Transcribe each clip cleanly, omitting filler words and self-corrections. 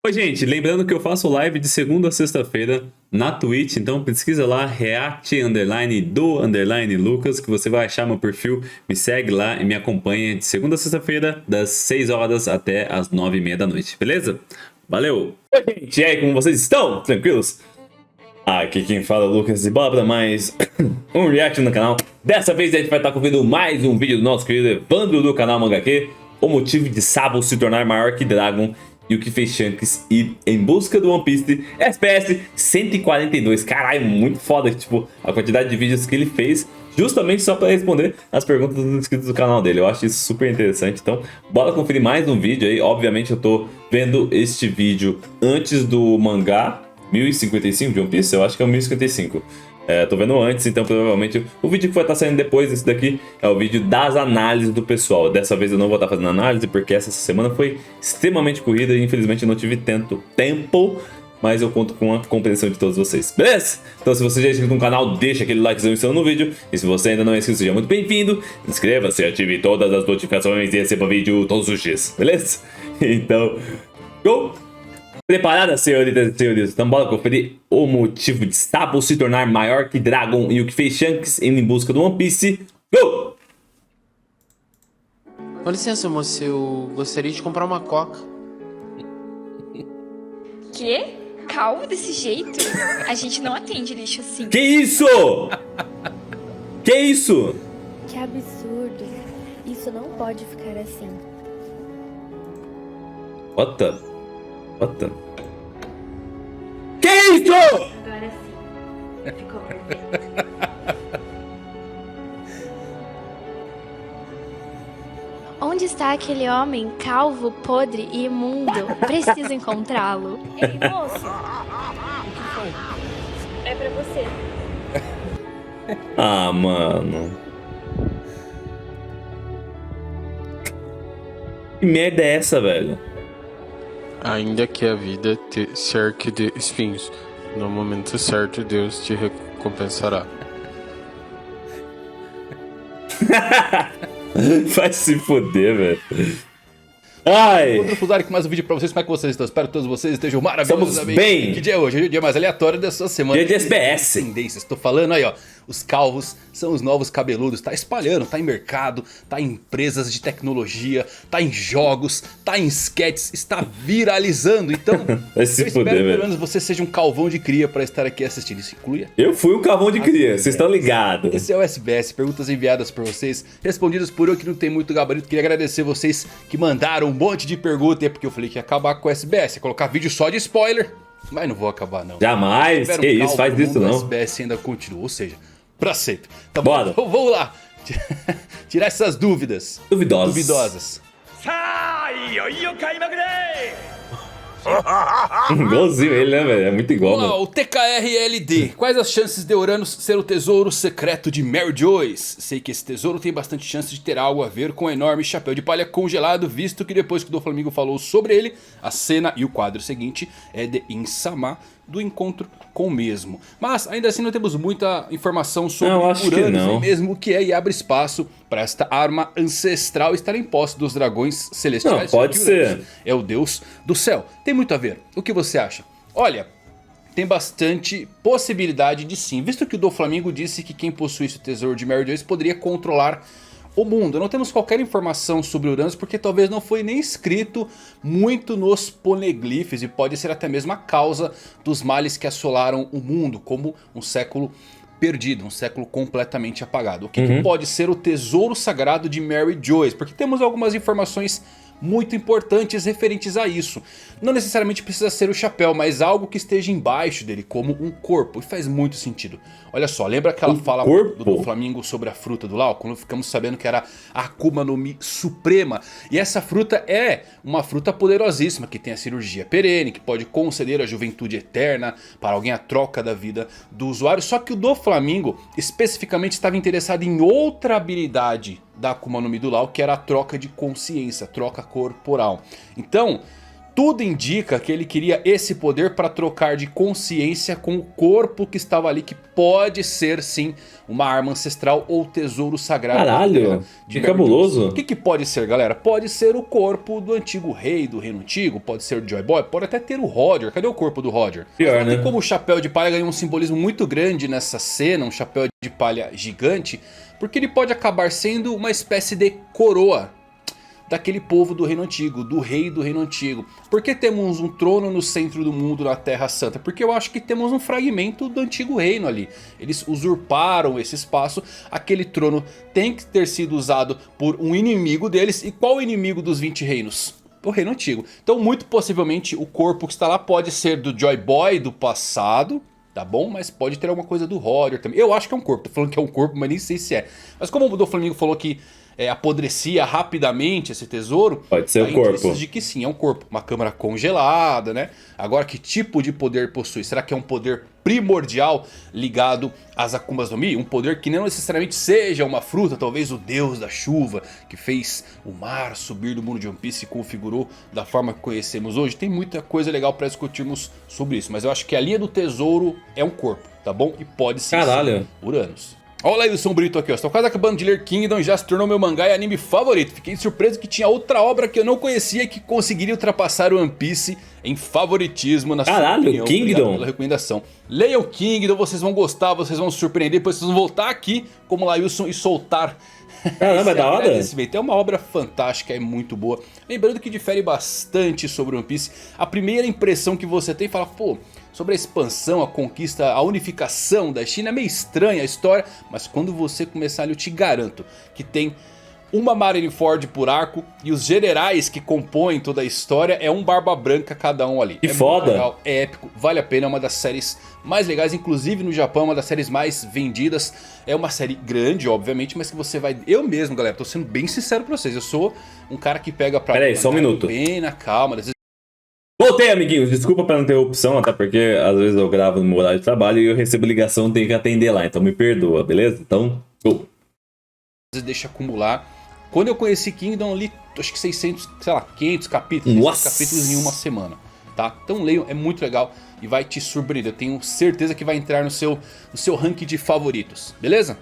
Oi, gente, lembrando que eu faço live de segunda a sexta-feira na Twitch, então pesquisa lá, React_do_Lucas, que você vai achar meu perfil, me segue lá e me acompanha de segunda a sexta-feira, das 6 horas até as 9h30 da noite, beleza? Valeu! Oi, gente, e aí, como vocês estão? Tranquilos? Aqui quem fala é o Lucas e bora pra mais um react no canal. Dessa vez a gente vai estar cobrindo mais um vídeo do nosso querido Evandro do canal MangaQ, o motivo de Sabo se tornar maior que Dragon e o que fez Shanks ir em busca do One Piece SPS 142. Caralho, muito foda, tipo, a quantidade de vídeos que ele fez justamente só para responder as perguntas dos inscritos do canal dele. Eu acho isso super interessante, então bora conferir mais um vídeo aí. Obviamente eu tô vendo este vídeo antes do mangá 1055 de One Piece, eu acho que é o 1055. Tô vendo antes, então provavelmente o vídeo que vai estar saindo depois desse daqui é o vídeo das análises do pessoal. Dessa vez eu não vou estar fazendo análise porque essa semana foi extremamente corrida e infelizmente eu não tive tanto tempo, mas eu conto com a compreensão de todos vocês, beleza? Então se você já é inscrito no canal, deixa aquele likezão instalando no vídeo, e se você ainda não é inscrito, seja muito bem-vindo, inscreva-se, ative todas as notificações e receba vídeo todos os dias, beleza? Então, go! Preparada, senhoritas e senhores? Então bora conferir o motivo de Sabo se tornar maior que Dragon e o que fez Shanks indo em busca do One Piece. Go! Com licença, moço, eu gostaria de comprar uma coca. Quê? Calmo desse jeito? A gente não atende lixo assim. Que isso? Que isso? Que absurdo. Isso não pode ficar assim. What the? Que isso? Agora sim. Ficou perfeito. Onde está aquele homem calvo, podre e imundo? Preciso encontrá-lo. Ei, moço! O que foi? É pra você. Ah, mano. Que merda é essa, velho? Ainda que a vida te cerque de espinhos, no momento certo Deus te recompensará. Vai se foder, velho. Ai! Outro Fusari com mais um vídeo pra vocês. Como é que vocês estão? Espero que todos vocês estejam maravilhosos. Estamos bem! Que dia é hoje? Hoje é o dia mais aleatório dessa semana. Dia de SBS. Tendências. Tô falando aí, ó. Os calvos são os novos cabeludos. Tá espalhando, tá em mercado, tá em empresas de tecnologia, tá em jogos, tá em sketches, está viralizando. Então, Vai se eu espero foder, que pelo velho. menos você seja um calvão de cria pra estar aqui assistindo. Isso inclui. Eu fui um cavão de cria, vocês estão ligados. Esse é o SBS, perguntas enviadas por vocês, respondidas por eu que não tem muito gabarito. Queria agradecer vocês que mandaram um monte de perguntas, porque eu falei que ia acabar com o SBS, ia colocar vídeo só de spoiler, mas não vou acabar não. Jamais, Tiveram que isso, calma, faz o isso mundo não. do SBS ainda continua, ou seja, pra sempre. Tá Bora. bom, vamos lá, tirar essas dúvidas. Duvidosas. Igualzinho ele, né, velho? É muito igual, Vamos lá, mano. o TKRLD. Quais as chances de Uranus ser o tesouro secreto de Mary Joyce? Sei que esse tesouro tem bastante chance de ter algo a ver com o enorme chapéu de palha congelado, visto que depois que o Doflamingo falou sobre ele, a cena e o quadro seguinte é de Insama, do encontro com o mesmo. Mas ainda assim não temos muita informação sobre Não, acho que Uranus, não. nem mesmo o que é, e abre espaço para esta arma ancestral estar em posse dos dragões celestiais. Não, pode já que Uranus ser. é o deus do céu. Tem muito a ver. O que você acha? Olha, tem bastante possibilidade de sim. Visto que o Doflamingo disse que quem possuísse o tesouro de Mary Joyce poderia controlar o mundo. Não temos qualquer informação sobre Uranus porque talvez não foi nem escrito muito nos poneglyphs e pode ser até mesmo a causa dos males que assolaram o mundo, como um século perdido, um século completamente apagado. O que pode ser o tesouro sagrado de Mary Joyce? Porque temos algumas informações muito importantes referentes a isso. Não necessariamente precisa ser o chapéu, mas algo que esteja embaixo dele, como um corpo. E faz muito sentido. Olha só, lembra aquela fala corpo? do Flamingo sobre a fruta do Lau? Quando ficamos sabendo que era a Akuma no Mi Suprema. E essa fruta é uma fruta poderosíssima, que tem a cirurgia perene, que pode conceder a juventude eterna para alguém, a troca da vida do usuário. Só que o Doflamingo especificamente estava interessado em outra habilidade da Akuma no Mi do Lau, que era a troca de consciência, a troca corporal. Então, Tudo indica que ele queria esse poder para trocar de consciência com o corpo que estava ali, que pode ser sim uma arma ancestral ou tesouro sagrado. Caralho, que cabuloso. O que pode ser, galera? Pode ser o corpo do antigo rei do reino antigo, pode ser o Joy Boy, pode até ter o Roger. Cadê o corpo do Roger? Pior, né? E como o chapéu de palha ganha um simbolismo muito grande nessa cena, um chapéu de palha gigante, porque ele pode acabar sendo uma espécie de coroa daquele povo do reino antigo, do rei do reino antigo. Por que temos um trono no centro do mundo, na Terra Santa? Porque eu acho que temos um fragmento do antigo reino ali. Eles usurparam esse espaço, aquele trono tem que ter sido usado por um inimigo deles. E qual o inimigo dos 20 reinos? O reino antigo. Então muito possivelmente o corpo que está lá pode ser do Joy Boy do passado, tá bom? Mas pode ter alguma coisa do Roger também. Eu acho que é um corpo, tô falando que é um corpo, mas nem sei se é. Mas como o Doflamingo falou que apodrecia rapidamente esse tesouro, pode ser o corpo. De que sim, é um corpo, uma câmara congelada, né? Agora, que tipo de poder possui? Será que é um poder primordial ligado às Akumas no Mi? Um poder que não necessariamente seja uma fruta, talvez o deus da chuva que fez o mar subir do mundo de One Piece e configurou da forma que conhecemos hoje. Tem muita coisa legal para discutirmos sobre isso, mas eu acho que a linha do tesouro é um corpo, tá bom? E pode ser Uranus. Olha aí o São Brito aqui, ó. Estou quase acabando de ler Kingdom e já se tornou meu mangá e anime favorito. Fiquei surpreso que tinha outra obra que eu não conhecia que conseguiria ultrapassar o One Piece em favoritismo na sua opinião. Kingdom! Obrigado pela recomendação. Leiam Kingdom, vocês vão gostar, vocês vão se surpreender. Depois vocês vão voltar aqui como Lailson e soltar. Caramba, é da hora? É uma obra fantástica, é muito boa. Lembrando que difere bastante sobre One Piece. A primeira impressão que você tem fala, pô, sobre a expansão, a conquista, a unificação da China é meio estranha a história. Mas quando você começar ali, eu te garanto que tem uma Marineford por arco. E os generais que compõem toda a história é um barba branca cada um ali. Que foda! Muito legal, é épico, vale a pena, é uma das séries mais legais. Inclusive no Japão, uma das séries mais vendidas. É uma série grande, obviamente, mas que você vai... Eu mesmo, galera, tô sendo bem sincero pra vocês. Eu sou um cara que pega pra... Pera aí, só um minuto. Bem na calma, às vezes... Voltei, amiguinhos. Desculpa pela interrupção, até porque às vezes eu gravo no meu horário de trabalho e eu recebo ligação, tenho que atender lá. Então me perdoa, beleza? Então, go! Às vezes deixa acumular. Quando eu conheci Kingdom, eu li acho que 600, sei lá, 500 capítulos. Nossa! 600 capítulos em uma semana, tá? Então leiam, é muito legal e vai te surpreender. Eu tenho certeza que vai entrar no seu ranking de favoritos, beleza?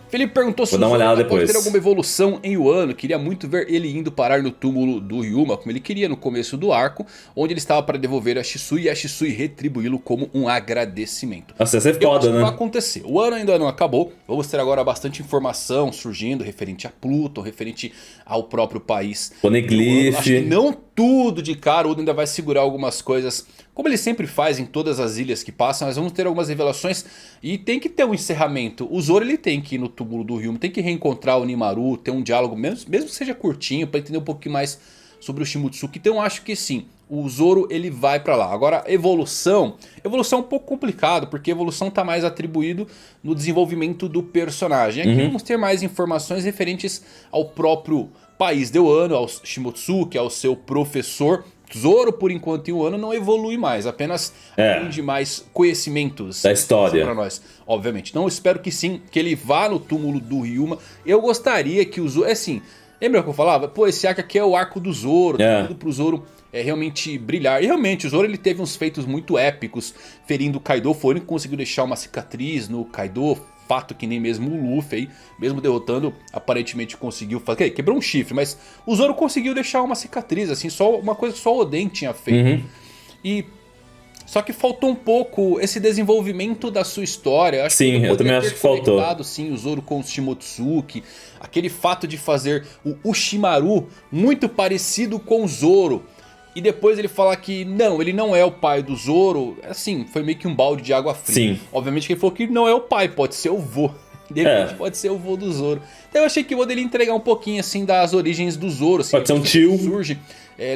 Felipe perguntou se vou dar uma olhada depois. Pode ter alguma evolução em Wano. Queria muito ver ele indo parar no túmulo do Ryuma, como ele queria no começo do arco, onde ele estava para devolver a Shisui e a Shisui retribuí-lo como um agradecimento. Nossa, essa é foda, né? Vai acontecer. O ano ainda não acabou. Vamos ter agora bastante informação surgindo referente a Pluton, referente ao próprio país. Poneglyph. Acho que não tudo de cara. O Oda ainda vai segurar algumas coisas, como ele sempre faz em todas as ilhas que passam. Nós vamos ter algumas revelações e tem que ter um encerramento. O Zoro ele tem que ir no túmulo do Ryuma, tem que reencontrar o Nimaru, ter um diálogo, mesmo que seja curtinho, para entender um pouquinho mais sobre o Shimotsuki. Então eu acho que sim, o Zoro ele vai pra lá. Agora evolução é um pouco complicado, porque evolução tá mais atribuído no desenvolvimento do personagem. Aqui vamos ter mais informações referentes ao próprio país de Wano, ao Shimotsuki, ao seu professor. Zoro, por enquanto, em Wano não evolui mais, apenas aprende mais conhecimentos da história para nós, obviamente. Não, espero que sim, que ele vá no túmulo do Ryuma. Eu gostaria que o Zoro, assim, lembra que eu falava? Pô, esse arco aqui é o arco do Zoro, tudo pro Zoro realmente brilhar. E realmente, o Zoro ele teve uns feitos muito épicos, ferindo o Kaido, foi o único que conseguiu deixar uma cicatriz no Kaido. Fato que nem mesmo o Luffy aí, mesmo derrotando, aparentemente conseguiu fazer. Quebrou um chifre, mas o Zoro conseguiu deixar uma cicatriz, assim, só uma coisa que só o Oden tinha feito. E só que faltou um pouco esse desenvolvimento da sua história. Sim, eu também acho que faltou. Sim, o Zoro com o Shimotsuki, aquele fato de fazer o Ushimaru muito parecido com o Zoro. E depois ele falar que não, ele não é o pai do Zoro. Assim, foi meio que um balde de água fria. Sim. Obviamente que ele falou que não é o pai, pode ser o vô. De repente pode ser o vô do Zoro. Então eu achei que o vô dele entregar um pouquinho assim das origens do Zoro. Assim, pode ser um tio. Surge,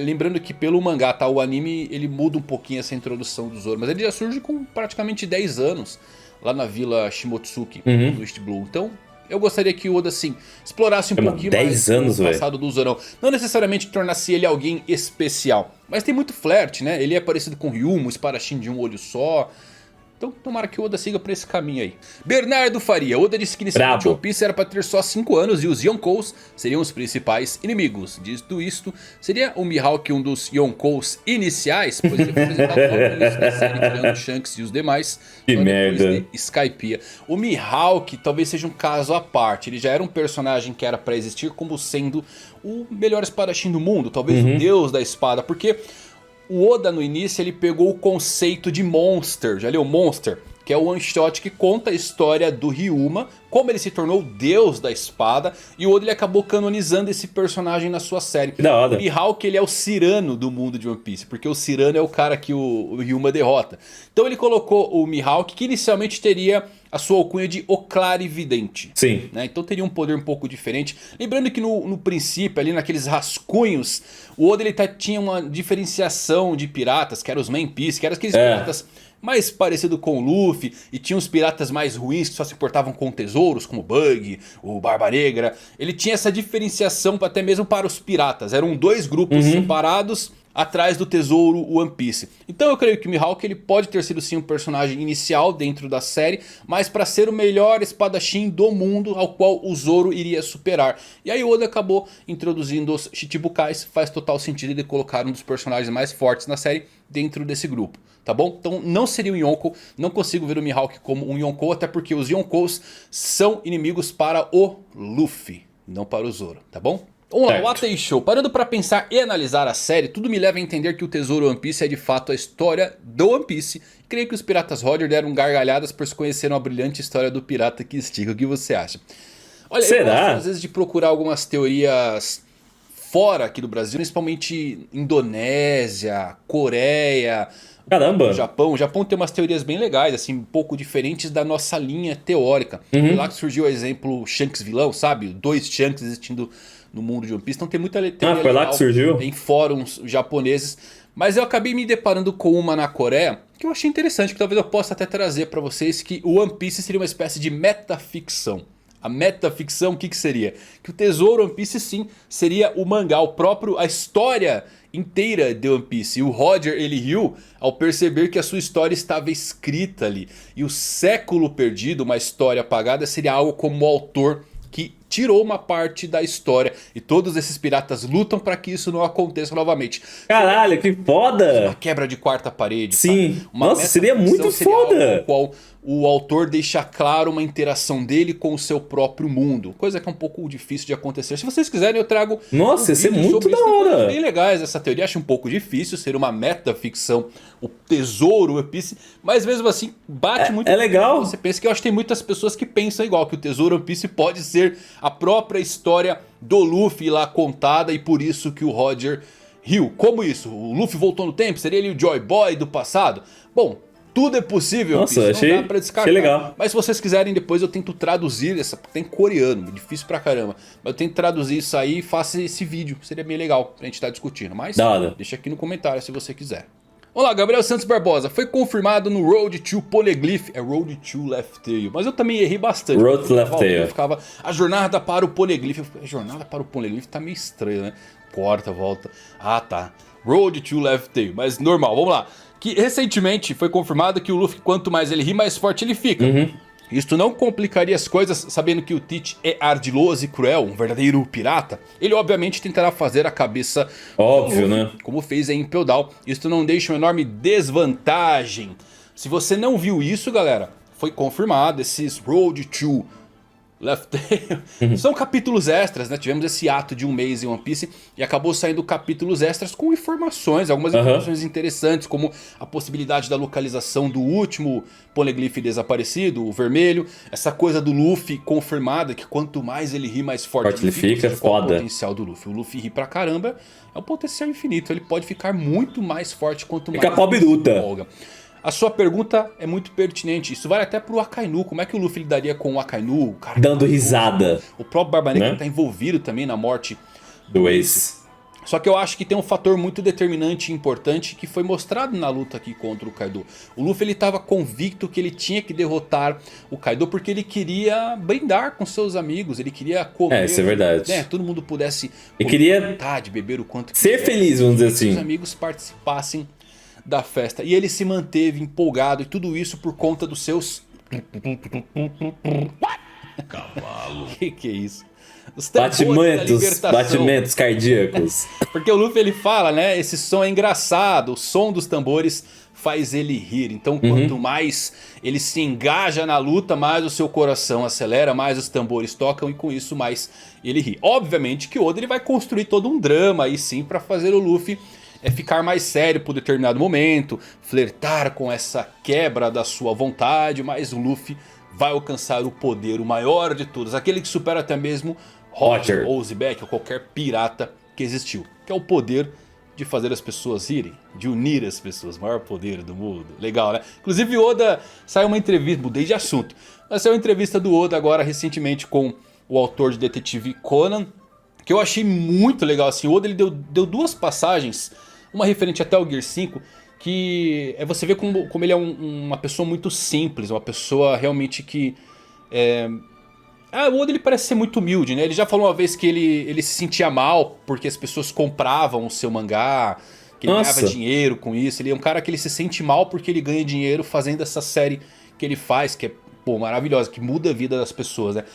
lembrando que pelo mangá, tá, o anime ele muda um pouquinho essa introdução do Zoro. Mas ele já surge com praticamente 10 anos lá na vila Shimotsuki, no East Blue. Então... eu gostaria que o Oda, assim, explorasse um pouquinho mais o passado do Zorão. Não necessariamente tornasse ele alguém especial. Mas tem muito flerte, né? Ele é parecido com o Ryuma, o espadachim de um olho só. Então tomara que o Oda siga por esse caminho aí. Bernardo Faria. Oda disse que inicialmente Brabo. One Piece era para ter só 5 anos e os Yonkous seriam os principais inimigos. Dito isto, seria o Mihawk um dos Yonkous iniciais? Pois ele foi apresentado logo no início da série, tirando Shanks e os demais. Que só depois merda. de Skypiea. O Mihawk talvez seja um caso à parte. Ele já era um personagem que era para existir como sendo o melhor espadachim do mundo. Talvez o deus da espada. Porque o Oda no início ele pegou o conceito de Monster. Já leu Monster? Que é o one shot que conta a história do Ryuma, como ele se tornou o deus da espada. E o Oda ele acabou canonizando esse personagem na sua série. Que da hora. O Mihawk ele é o Cyrano do mundo de One Piece, porque o Cyrano é o cara que o Ryuma derrota. Então ele colocou o Mihawk, que inicialmente teria a sua alcunha de O Clarividente. Sim. Né? Então teria um poder um pouco diferente. Lembrando que no princípio, ali naqueles rascunhos, o Oda ele tinha uma diferenciação de piratas, que eram os Main Piece, que eram aqueles piratas mais parecido com o Luffy. E tinha os piratas mais ruins que só se importavam com tesouros, como o Bug, o Barba Negra. Ele tinha essa diferenciação até mesmo para os piratas. Eram 2 grupos separados atrás do tesouro One Piece. Então eu creio que o Mihawk ele pode ter sido sim um personagem inicial dentro da série, mas para ser o melhor espadachim do mundo ao qual o Zoro iria superar. E aí o Oda acabou introduzindo os Chichibukais, faz total sentido ele colocar um dos personagens mais fortes na série dentro desse grupo. Tá bom? Então não seria um Yonkou, não consigo ver o Mihawk como um Yonkou, até porque os Yonkous são inimigos para o Luffy, não para o Zoro, tá bom? Vamos lá, Certo. o Atei Show. Parando pra pensar e analisar a série, tudo me leva a entender que o Tesouro One Piece é de fato a história do One Piece. Creio que os piratas Roger deram gargalhadas por se conheceram a brilhante história do pirata que estica. O que você acha? Olha, eu Será? gosto às vezes de procurar algumas teorias fora aqui do Brasil, principalmente Indonésia, Coreia, Caramba. o Japão. O Japão tem umas teorias bem legais, assim, um pouco diferentes da nossa linha teórica. Foi lá que surgiu o exemplo Shanks vilão, sabe? 2 Shanks existindo no mundo de One Piece. Então tem muita teoria foi lá legal que surgiu? em fóruns japoneses. Mas eu acabei me deparando com uma na Coreia que eu achei interessante, que talvez eu possa até trazer pra vocês, que o One Piece seria uma espécie de metaficção. A metaficção, o que seria? Que o Tesouro One Piece sim seria o mangá, a história inteira de One Piece. E o Roger, ele riu ao perceber que a sua história estava escrita ali. E o século perdido, uma história apagada, seria algo como o autor que tirou uma parte da história. E todos esses piratas lutam para que isso não aconteça novamente. Caralho, que Uma foda. quebra de quarta parede. Sim. Sabe? Uma Nossa, seria metaficção muito seria algo foda. ao qual o autor deixa claro uma interação dele com o seu próprio mundo. Coisa que é um pouco difícil de acontecer. Se vocês quiserem eu trago Nossa, ia ser vídeo muito sobre da isso. Tem hora. coisas bem legais essa teoria. Acho um pouco difícil ser uma metaficção, o tesouro One Piece. Mas mesmo assim bate muito. É legal. Você pensa que eu acho que tem muitas pessoas que pensam igual. Que o tesouro One Piece pode ser a própria história do Luffy lá contada. E por isso que o Roger riu. Como isso? O Luffy voltou no tempo? Seria ele o Joy Boy do passado? Bom, tudo é possível. Nossa, Piece, achei- não dá pra descartar. achei legal. Mas se vocês quiserem depois eu tento traduzir essa, tem coreano, difícil pra caramba. Mas eu tento traduzir isso aí e faço esse vídeo, seria bem legal pra gente estar discutindo. Mas Da hora. deixa aqui no comentário se você quiser. Vamos lá, Gabriel Santos Barbosa, foi confirmado no Road to Poneglyph, é Road to Left Tail, mas eu também errei bastante. Road to Left Tail. Eu ficava, a jornada para o Poneglyph, a jornada para o Poneglyph tá meio estranho, né? Corta, volta, ah tá, Road to Left Tail, mas normal, vamos lá. Que recentemente foi confirmado que o Luffy, quanto mais ele ri, mais forte ele fica. Isto não complicaria as coisas, sabendo que o Teach é ardiloso e cruel, um verdadeiro pirata. Ele obviamente tentará fazer a cabeça Óbvio, do Luffy, né? como fez em Impel Down. Isto não deixa uma enorme desvantagem. Se você não viu isso, galera, foi confirmado esses Road to Left Tail. São capítulos extras, né? Tivemos esse ato de um mês em One Piece e acabou saindo capítulos extras com informações, algumas informações interessantes, como a possibilidade da localização do último Poneglyph desaparecido, o vermelho, essa coisa do Luffy confirmada, que quanto mais ele ri, mais forte Ele fica, Ou seja, qual é o foda. potencial do Luffy? O Luffy ri pra caramba, é um potencial infinito, ele pode ficar muito mais forte quanto mais Fica pau ele se biruta. empolga. A sua pergunta é muito pertinente. Isso vale até pro Akainu. Como é que o Luffy lidaria com o Akainu? O cara Dando risada. o próprio Barba Negra Né? tá envolvido também na morte Do Ace. Só que eu acho que tem um fator muito determinante e importante que foi mostrado na luta aqui contra o Kaido. O Luffy ele estava convicto que ele tinha que derrotar o Kaido porque ele queria brindar com seus amigos, ele queria comer. Isso é verdade. Né, todo mundo pudesse Ele queria vontade, beber o quanto ser quiser, beber, vamos dizer que os assim. amigos participassem da festa. E ele se manteve empolgado, e tudo isso por conta dos seus... Cavalo. Que é isso? Os tambores da libertação. Batimentos cardíacos. Porque o Luffy ele fala, né? Esse som é engraçado, o som dos tambores faz ele rir. Então quanto mais ele se engaja na luta, mais o seu coração acelera, mais os tambores tocam e com isso mais ele ri. Obviamente que o Oda ele vai construir todo um drama aí sim pra fazer o Luffy ficar mais sério por determinado momento, flertar com essa quebra da sua vontade, mas o Luffy vai alcançar o poder, o maior de todos, aquele que supera até mesmo Roger ou Zebek ou qualquer pirata que existiu, que é o poder de fazer as pessoas rirem, de unir as pessoas, o maior poder do mundo. Legal, né? Inclusive Oda, saiu uma entrevista, mudei de assunto, mas saiu uma entrevista do Oda agora recentemente com o autor de Detetive Conan, que eu achei muito legal. Assim, o Oda ele deu duas passagens, uma referente até ao Gear 5, que é você ver como ele é uma pessoa muito simples, uma pessoa realmente que... o Oda ele parece ser muito humilde, né? Ele já falou uma vez que ele se sentia mal porque as pessoas compravam o seu mangá, que ele ganhava dinheiro com isso. Ele é um cara que ele se sente mal porque ele ganha dinheiro fazendo essa série que ele faz, que é maravilhosa, que muda a vida das pessoas, né?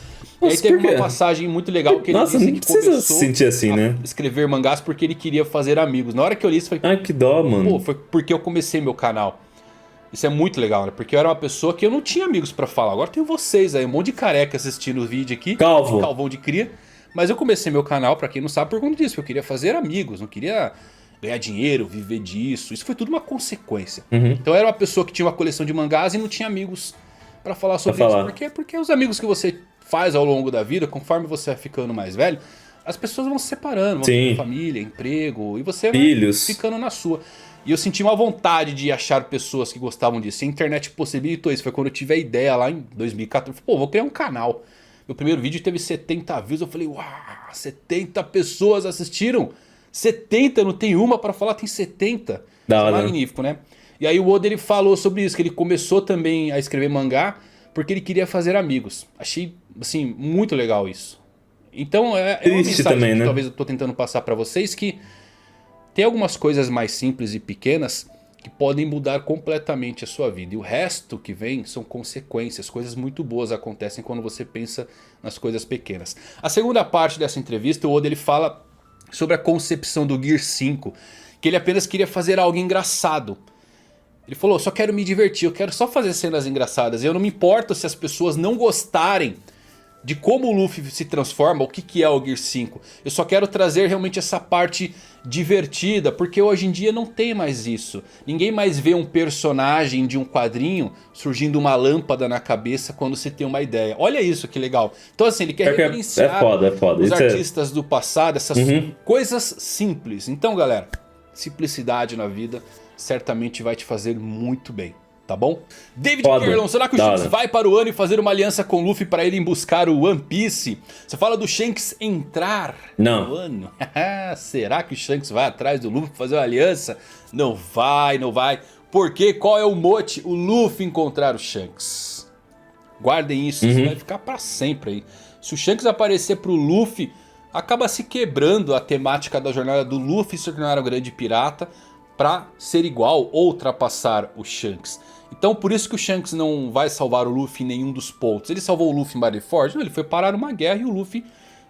E aí teve uma passagem muito legal que ele disse que começou se sentir assim, né? a escrever mangás porque ele queria fazer amigos. Na hora que eu li isso, eu falei... Que dó, mano. Pô, foi porque eu comecei meu canal. Isso é muito legal, né? Porque eu era uma pessoa que eu não tinha amigos pra falar. Agora tem vocês aí, um monte de careca assistindo o vídeo aqui. Calvão de cria. Mas eu comecei meu canal, pra quem não sabe, por conta disso. Eu queria fazer amigos, não queria ganhar dinheiro, viver disso. Isso foi tudo uma consequência. Então eu era uma pessoa que tinha uma coleção de mangás e não tinha amigos pra falar sobre isso. Porque os amigos que você faz ao longo da vida, conforme você vai ficando mais velho, as pessoas vão se separando, vão ter família, emprego, e você vai ficando na sua. E eu senti uma vontade de achar pessoas que gostavam disso. E a internet possibilitou isso. Foi quando eu tive a ideia lá em 2014. Pô, vou criar um canal. Meu primeiro vídeo teve 70 views. Eu falei, uau, 70 pessoas assistiram. 70, não tem uma pra falar, tem 70. Da hora. Magnífico, né? E aí o Oda ele falou sobre isso, que ele começou também a escrever mangá porque ele queria fazer amigos. Achei, assim, muito legal isso. Então é uma mensagem também, que talvez eu tô tentando passar pra vocês, que tem algumas coisas mais simples e pequenas que podem mudar completamente a sua vida. E o resto que vem são consequências. Coisas muito boas acontecem quando você pensa nas coisas pequenas. A segunda parte dessa entrevista, o Oda ele fala sobre a concepção do Gear 5. Que ele apenas queria fazer algo engraçado. Ele falou, só quero me divertir, eu quero só fazer cenas engraçadas. Eu não me importo se as pessoas não gostarem de como o Luffy se transforma, o que é o Gear 5. Eu só quero trazer realmente essa parte divertida, porque hoje em dia não tem mais isso. Ninguém mais vê um personagem de um quadrinho surgindo uma lâmpada na cabeça quando se tem uma ideia. Olha isso que legal. Então assim, ele quer referenciar os artistas do passado, essas coisas simples. Então galera, simplicidade na vida certamente vai te fazer muito bem. Tá bom? David Kerlon, será que o Shanks vai para o Wano e fazer uma aliança com o Luffy para ele buscar o One Piece? Você fala do Shanks entrar no Wano? Será que o Shanks vai atrás do Luffy para fazer uma aliança? Não vai, não vai. Porque qual é o mote? O Luffy encontrar o Shanks. Guardem isso, isso vai ficar para sempre aí. Se o Shanks aparecer pro Luffy, acaba se quebrando a temática da jornada do Luffy se tornar o grande pirata para ser igual ou ultrapassar o Shanks. Então por isso que o Shanks não vai salvar o Luffy em nenhum dos pontos. Ele salvou o Luffy em Marineford? Não, ele foi parar numa guerra e o Luffy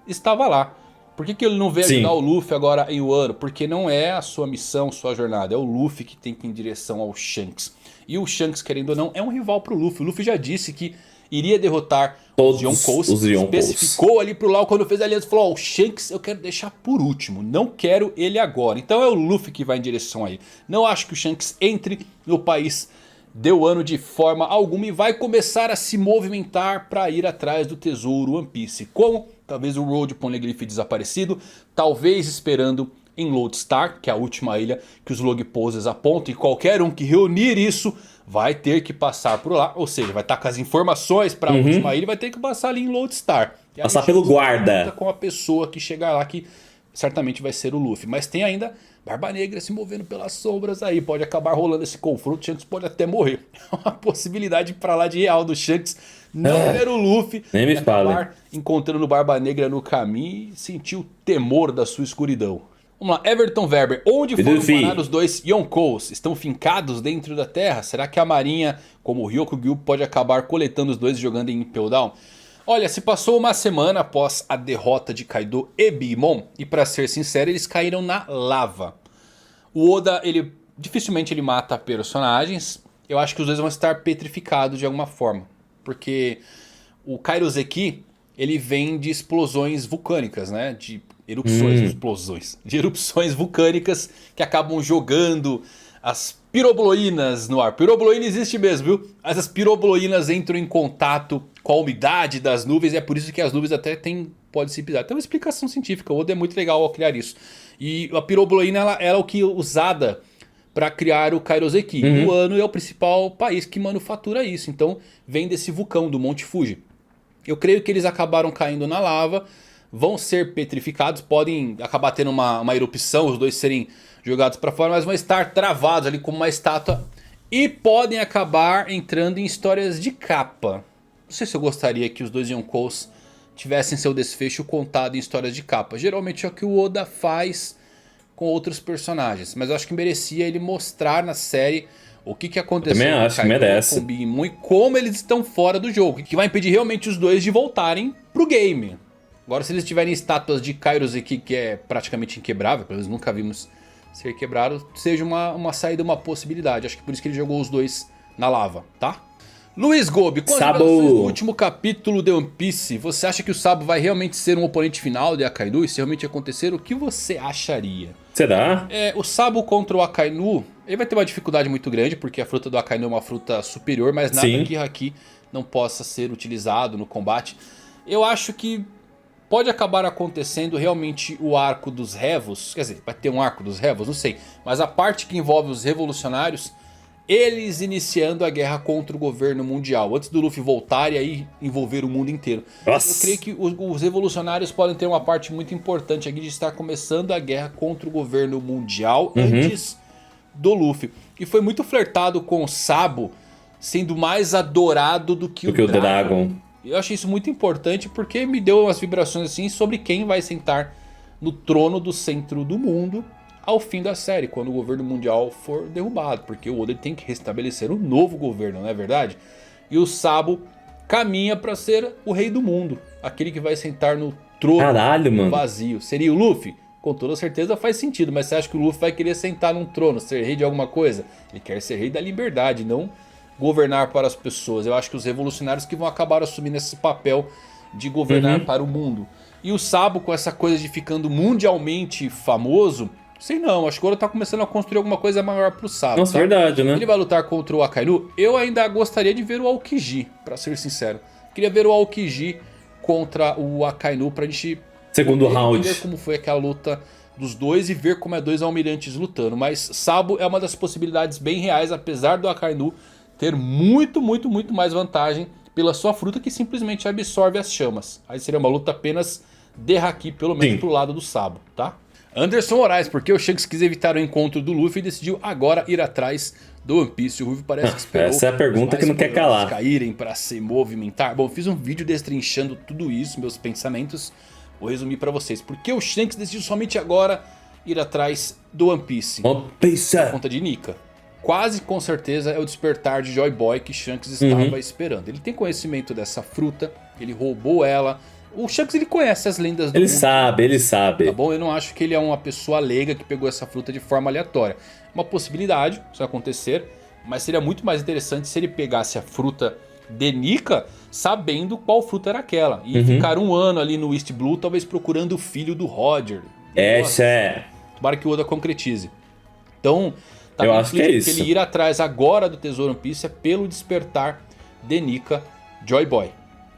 estava lá. Por que ele não veio ajudar o Luffy agora em Wano? Porque não é a sua missão, sua jornada. É o Luffy que tem que ir em direção ao Shanks. E o Shanks, querendo ou não, é um rival pro Luffy. O Luffy já disse que iria derrotar os Yonkous. Especificou ali pro Lau quando fez a aliança. Falou, o Shanks eu quero deixar por último. Não quero ele agora. Então é o Luffy que vai em direção aí. Não acho que o Shanks entre no país de Wano de forma alguma. E vai começar a se movimentar para ir atrás do tesouro One Piece. Como? Talvez o Road Poneglyph desaparecido. Talvez esperando em Lodestar, que é a última ilha que os Log Poses apontam. E qualquer um que reunir isso vai ter que passar por lá. Ou seja, vai estar com as informações para a última ilha e vai ter que passar ali em Lodestar. Passar pelo guarda. Com a pessoa que chegar lá, que certamente vai ser o Luffy. Mas tem ainda Barba Negra se movendo pelas sombras aí. Pode acabar rolando esse confronto. O Shanks pode até morrer. É uma possibilidade para lá de real do Shanks não ver o Luffy. Nem me fala. Encontrando Barba Negra no caminho e sentir o temor da sua escuridão. Vamos lá, Everton Weber. Onde foram Luffy. parar os dois Yonkous? Estão fincados dentro da terra? Será que a marinha, como o Ryokugyu, pode acabar coletando os dois e jogando em Impel Down? Olha, se passou uma semana após a derrota de Kaido e Big Mom, e pra ser sincero, eles caíram na lava. O Oda, dificilmente ele mata personagens. Eu acho que os dois vão estar petrificados de alguma forma. Porque o Kairoseki, ele vem de explosões vulcânicas, né? De erupções vulcânicas que acabam jogando as pirobloínas no ar. Pirobloína existe mesmo, viu? Essas pirobloínas entram em contato com a umidade das nuvens e é por isso que as nuvens até pode se pisar. Tem uma explicação científica, o Oda é muito legal ao criar isso. E a pirobloína ela é o que usada para criar o Kairoseki. O Wano é o principal país que manufatura isso, então vem desse vulcão do Monte Fuji. Eu creio que eles acabaram caindo na lava, vão ser petrificados, podem acabar tendo uma erupção, os dois serem jogados para fora, mas vão estar travados ali como uma estátua e podem acabar entrando em histórias de capa. Não sei se eu gostaria que os dois Yonkous tivessem seu desfecho contado em histórias de capa. Geralmente é o que o Oda faz com outros personagens, mas eu acho que merecia ele mostrar na série o que aconteceu. Também acho que merece. Com Big Mom e como eles estão fora do jogo, que vai impedir realmente os dois de voltarem pro game. Agora, se eles tiverem estátuas de Kairoseki, que é praticamente inquebrável, pelo menos nunca vimos ser quebrado, seja uma saída, uma possibilidade. Acho que por isso que ele jogou os dois na lava, tá? Luiz Gobi, com as revelações do último capítulo de One Piece, você acha que o Sabo vai realmente ser um oponente final de Akainu? E se realmente acontecer, o que você acharia? Será? O Sabo contra o Akainu, ele vai ter uma dificuldade muito grande, porque a fruta do Akainu é uma fruta superior, mas nada que Haki não possa ser utilizado no combate. Eu acho que pode acabar acontecendo realmente o arco dos Revos. Quer dizer, vai ter um arco dos Revos, não sei. Mas a parte que envolve os revolucionários, eles iniciando a guerra contra o governo mundial. Antes do Luffy voltar e aí envolver o mundo inteiro. Nossa. Eu creio que os revolucionários podem ter uma parte muito importante aqui de estar começando a guerra contra o governo mundial antes do Luffy. E foi muito flertado com o Sabo sendo mais adorado do que o Dragon. Eu achei isso muito importante porque me deu umas vibrações assim sobre quem vai sentar no trono do centro do mundo ao fim da série, quando o governo mundial for derrubado. Porque o Oda tem que restabelecer um novo governo, não é verdade? E o Sabo caminha para ser o rei do mundo, aquele que vai sentar no trono vazio. Seria o Luffy? Com toda certeza faz sentido, mas você acha que o Luffy vai querer sentar num trono, ser rei de alguma coisa? Ele quer ser rei da liberdade, não governar para as pessoas. Eu acho que os revolucionários que vão acabar assumindo esse papel de governar para o mundo. E o Sabo com essa coisa de ficando mundialmente famoso, sei não, acho que o Oda tá começando a construir alguma coisa maior pro Sabo. Nossa, verdade, né? Ele vai lutar contra o Akainu. Eu ainda gostaria de ver o Aokiji, pra ser sincero. Queria ver o Aokiji contra o Akainu pra gente segundo round, ver como foi aquela luta dos dois e ver como é dois almirantes lutando. Mas Sabo é uma das possibilidades bem reais, apesar do Akainu ter muito mais vantagem pela sua fruta que simplesmente absorve as chamas. Aí seria uma luta apenas de Haki, pelo menos pro lado do Sabo, tá? Anderson Moraes, porque o Shanks quis evitar o encontro do Luffy e decidiu agora ir atrás do One Piece. O Ruffy parece que esperou essa é a pergunta que não quer calar. Caírem para se movimentar. Bom, fiz um vídeo destrinchando tudo isso, meus pensamentos. Vou resumir para vocês. Por que o Shanks decidiu somente agora ir atrás do One Piece? One Piece. Por conta de Nika. Quase com certeza é o despertar de Joy Boy que Shanks estava esperando. Ele tem conhecimento dessa fruta, ele roubou ela. O Shanks ele conhece as lendas do mundo. Ele sabe. Tá bom? Eu não acho que ele é uma pessoa leiga que pegou essa fruta de forma aleatória. Uma possibilidade, isso vai acontecer. Mas seria muito mais interessante se ele pegasse a fruta de Nika sabendo qual fruta era aquela. E ficar um ano ali no East Blue talvez procurando o filho do Roger. Tomara que o Oda concretize. Então, tá eu acho que é isso. Que ele ir atrás agora do Tesouro One Piece é pelo despertar de Nika Joy Boy.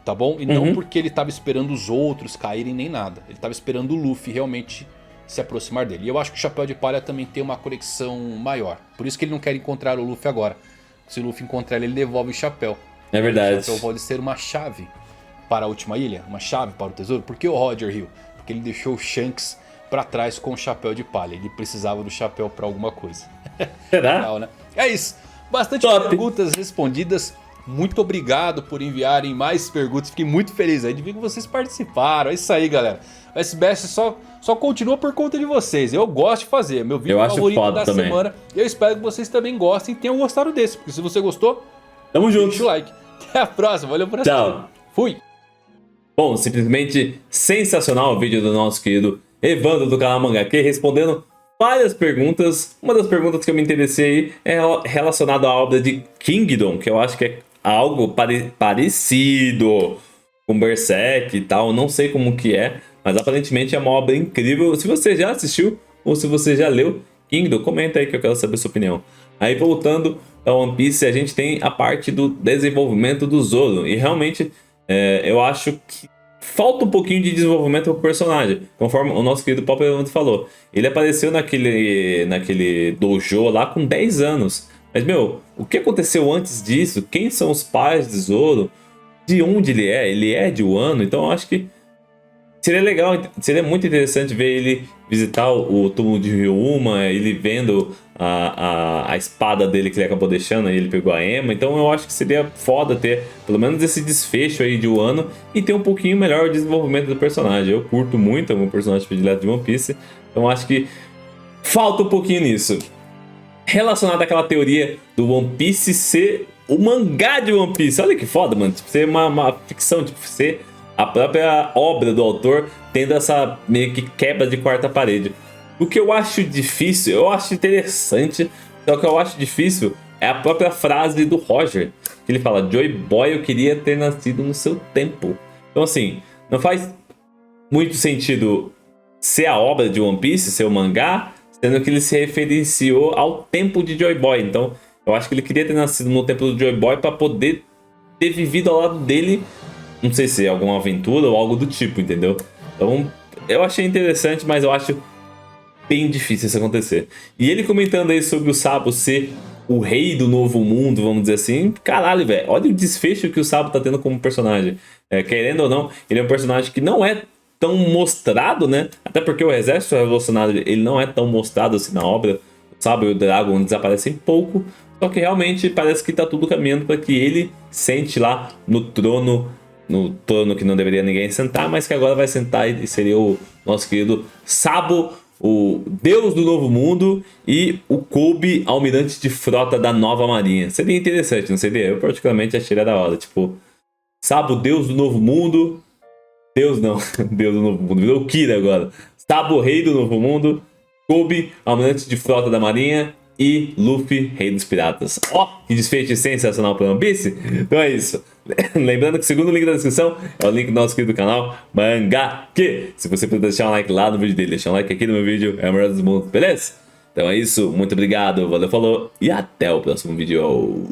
Tá bom? E não porque ele tava esperando os outros caírem nem nada. Ele tava esperando o Luffy realmente se aproximar dele. E eu acho que o Chapéu de Palha também tem uma conexão maior. Por isso que ele não quer encontrar o Luffy agora. Se o Luffy encontrar ele, ele devolve o chapéu. É verdade. O chapéu pode ser uma chave para a última ilha. Uma chave para o tesouro. Por que o Roger Hill? Porque ele deixou o Shanks para trás com o Chapéu de Palha. Ele precisava do chapéu para alguma coisa. Será? Legal, né? É isso. Bastante perguntas respondidas. Muito obrigado por enviarem mais perguntas. Fiquei muito feliz aí de ver que vocês participaram. É isso aí, galera. O SBS só continua por conta de vocês. Eu gosto de fazer. Meu vídeo favorito da semana. Eu espero que vocês também gostem e tenham gostado desse. Porque se você gostou, tamo junto. deixa o like. Até a próxima. Valeu por assistir. Tchau. Fui. Bom, simplesmente sensacional o vídeo do nosso querido Evandro do canal MangaQ respondendo várias perguntas. Uma das perguntas que eu me interessei é relacionada à obra de Kingdom, que eu acho que é algo parecido com Berserk e tal. Não sei como que é, mas aparentemente é uma obra incrível. Se você já assistiu ou se você já leu Kingdom, comenta aí que eu quero saber a sua opinião. Aí voltando ao One Piece, a gente tem a parte do desenvolvimento do Zoro. E realmente eu acho que falta um pouquinho de desenvolvimento pro personagem, conforme o nosso querido Pop falou. Ele apareceu naquele dojo lá com 10 anos. Mas, meu, o que aconteceu antes disso? Quem são os pais de Zoro? De onde ele é? Ele é de Wano? Então eu acho que seria legal, seria muito interessante ver ele visitar o túmulo de Ryuma, ele vendo a espada dele que ele acabou deixando, aí ele pegou a Ema. Então eu acho que seria foda ter pelo menos esse desfecho aí de Wano e ter um pouquinho melhor o desenvolvimento do personagem. Eu curto muito, é o meu personagem predileto de One Piece, então acho que falta um pouquinho nisso. Relacionado àquela teoria do One Piece ser o mangá de One Piece, olha que foda, mano, tipo, ser uma ficção, tipo, ser a própria obra do autor tendo essa meio que quebra de quarta parede. O que eu acho difícil, eu acho interessante, só que eu acho difícil é a própria frase do Roger, que ele fala: Joy Boy, eu queria ter nascido no seu tempo. Então assim, não faz muito sentido ser a obra de One Piece, ser o mangá, sendo que ele se referenciou ao tempo de Joy Boy. Então eu acho que ele queria ter nascido no tempo do Joy Boy para poder ter vivido ao lado dele. Não sei se é alguma aventura ou algo do tipo, entendeu? Então, eu achei interessante, mas eu acho bem difícil isso acontecer. E ele comentando aí sobre o Sabo ser o rei do novo mundo, vamos dizer assim. Caralho, velho. Olha o desfecho que o Sabo tá tendo como personagem. Querendo ou não, ele é um personagem que não é tão mostrado, né? Até porque o Exército Revolucionário, ele não é tão mostrado assim na obra. O Sabo e o Dragon desaparecem pouco. Só que realmente parece que tá tudo caminhando para que ele sente lá no trono que não deveria ninguém sentar, mas que agora vai sentar e seria o nosso querido Sabo, o deus do novo mundo, e o Kobe, almirante de frota da nova marinha. Seria interessante, não seria? Eu particularmente achei da hora, tipo, Sabo, deus do novo mundo, deus não, deus do novo mundo, virou o Kira agora, Sabo, rei do novo mundo, Kobe, almirante de frota da marinha, e Luffy, rei dos piratas. Ó, que desfecho sensacional para One Piece. Então é isso. Lembrando que o segundo link da descrição é o link do nosso querido canal MangaQ. Se você puder deixar um like lá no vídeo dele, deixar um like aqui no meu vídeo, é o melhor dos mundos, beleza? Então é isso, muito obrigado, valeu, falou e até o próximo vídeo.